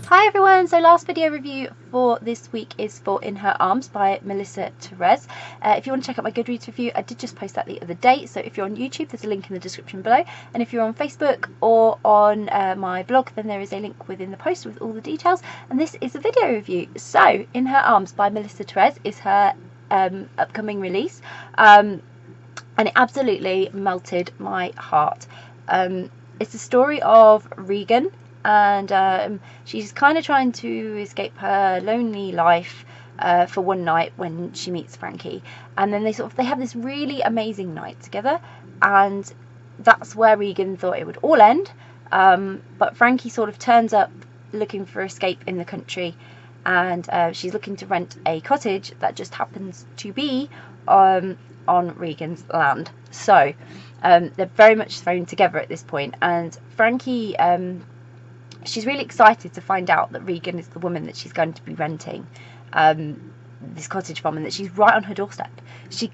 Hi everyone, so last video review for this week is for In Her Arms by Melissa Tereze. If you want to check out my Goodreads review, I did just post that the other day, so if you're on YouTube there's a link in the description below, and if you're on Facebook or on my blog then there is a link within the post with all the details, and this is a video review. So In Her Arms by Melissa Tereze is her upcoming release, and it absolutely melted my heart. It's the story of Regan, and she's kind of trying to escape her lonely life for one night when she meets Frankie, and then they have this really amazing night together, and that's where Regan thought it would all end, but Frankie sort of turns up looking for escape in the country, and she's looking to rent a cottage that just happens to be on Regan's land. So they're very much thrown together at this point, and Frankie, she's really excited to find out that Regan is the woman that she's going to be renting this cottage from, and that she's right on her doorstep. She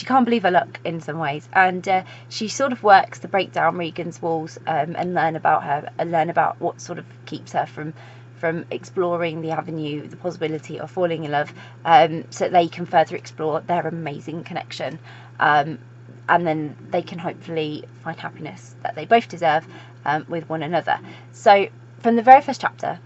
can't believe her luck in some ways, and she sort of works to break down Regan's walls and learn about her, and learn about what sort of keeps her from exploring the avenue, the possibility of falling in love, so that they can further explore their amazing connection, and then they can hopefully find happiness that they both deserve with one another. So from the very first chapter,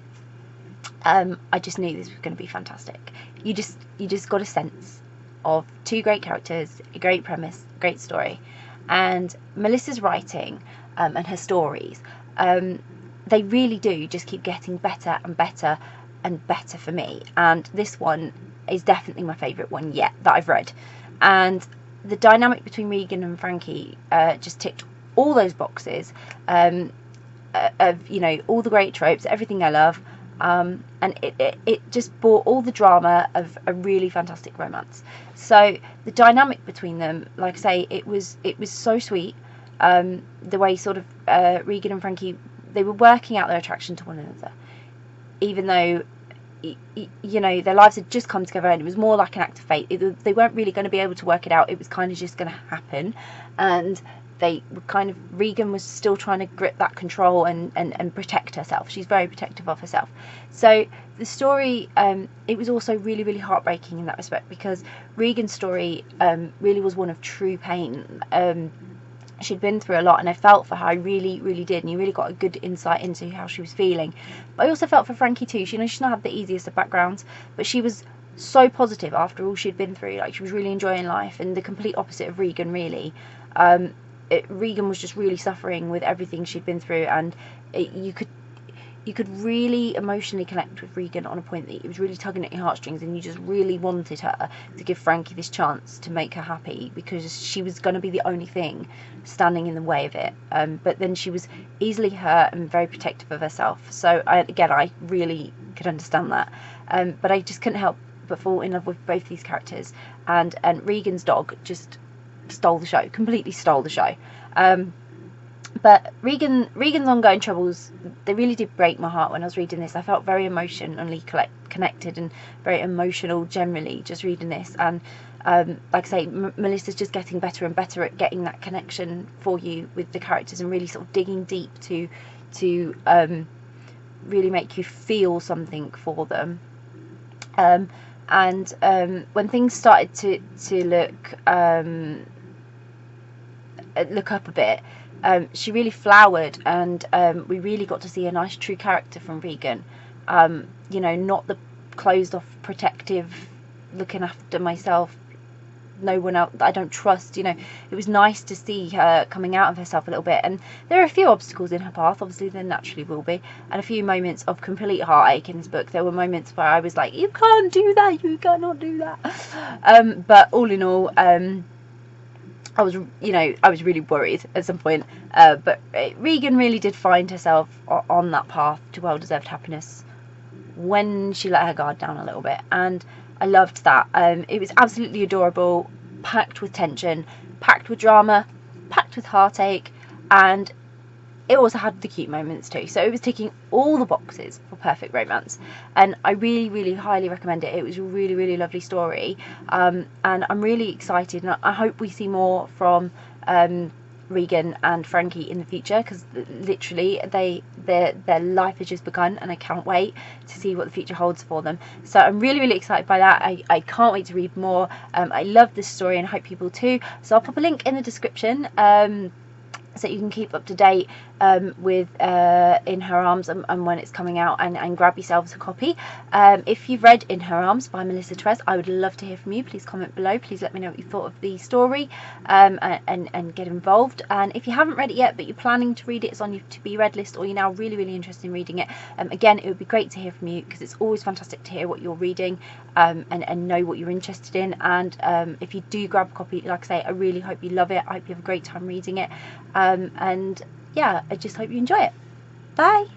I just knew this was going to be fantastic. You just got a sense of two great characters, a great premise, a great story, and Melissa's writing and her stories, they really do just keep getting better and better and better for me, and this one is definitely my favourite one yet that I've read. And the dynamic between Regan and Frankie just ticked all those boxes of, you know, all the great tropes, everything I love, and it just brought all the drama of a really fantastic romance. So the dynamic between them, like I say, it was so sweet. The way sort of Regan and Frankie, they were working out their attraction to one another, even though, you know, their lives had just come together, and it was more like an act of fate. They weren't really going to be able to work it out. It was kind of just going to happen, and they were kind of, Regan was still trying to grip that control and protect herself. She's very protective of herself. So the story, it was also really, really heartbreaking in that respect, because Regan's story really was one of true pain. She'd been through a lot, and I felt for her. I really, really did, and you really got a good insight into how she was feeling. But I also felt for Frankie too. She's not had the easiest of backgrounds, but she was so positive after all she'd been through. Like, she was really enjoying life, and the complete opposite of Regan, really. Regan was just really suffering with everything she'd been through, and you could really emotionally connect with Regan on a point that it was really tugging at your heartstrings, and you just really wanted her to give Frankie this chance to make her happy, because she was going to be the only thing standing in the way of it. But then she was easily hurt and very protective of herself. So I really could understand that. But I just couldn't help but fall in love with both these characters, and Regan's dog just stole the show, completely stole the show. But Regan's ongoing troubles, they really did break my heart when I was reading this. I felt very emotionally connected and very emotional generally just reading this. And like I say, Melissa's just getting better and better at getting that connection for you with the characters, and really sort of digging deep to really make you feel something for them. When things started to look up a bit, she really flowered, and we really got to see a nice true character from Regan. You know, not the closed off, protective, looking after myself, no one else I don't trust. You know, it was nice to see her coming out of herself a little bit. And there are a few obstacles in her path, obviously there naturally will be, and a few moments of complete heartache in this book. There were moments where I was like, you can't do that, you cannot do that. But all in all, I was really worried at some point, but Regan really did find herself on that path to well-deserved happiness when she let her guard down a little bit, and I loved that. It was absolutely adorable, packed with tension, packed with drama, packed with heartache, and it also had the cute moments too. So it was ticking all the boxes for perfect romance, and I really, really highly recommend it. It was a really, really lovely story, and I'm really excited, and I hope we see more from Regan and Frankie in the future, because literally their life has just begun, and I can't wait to see what the future holds for them. So I'm really excited by that. I can't wait to read more. I love this story and I hope people too. So I'll pop a link in the description so you can keep up to date with In Her Arms and when it's coming out, and grab yourselves a copy. If you've read In Her Arms by Melissa Tereze, I would love to hear from you. Please comment below. Please let me know what you thought of the story, and get involved. And if you haven't read it yet but you're planning to read it, it's on your to be read list, or you're now really interested in reading it, again, it would be great to hear from you, because it's always fantastic to hear what you're reading, and know what you're interested in. And if you do grab a copy, like I say, I really hope you love it. I hope you have a great time reading it, and yeah, I just hope you enjoy it. Bye.